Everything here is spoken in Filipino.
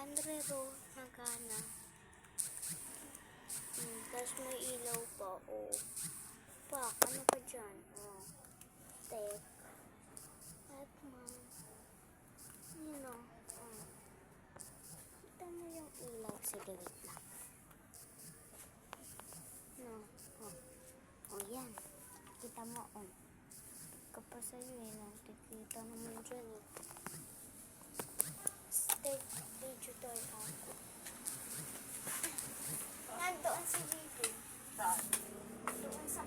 Andrero, nagana. Tapos may ilaw pa, oh. Pak, ano pa dyan? Oh. Tek. At yun o. Oh. Kita mo yung ilaw. Sige, wait lang. No. Oh. Oh, yan. Kita mo, oh. Kapag sa'yo eh, nakikita naman dyan eh. Stay digital ako. Nandoon si Vivi. Doon sa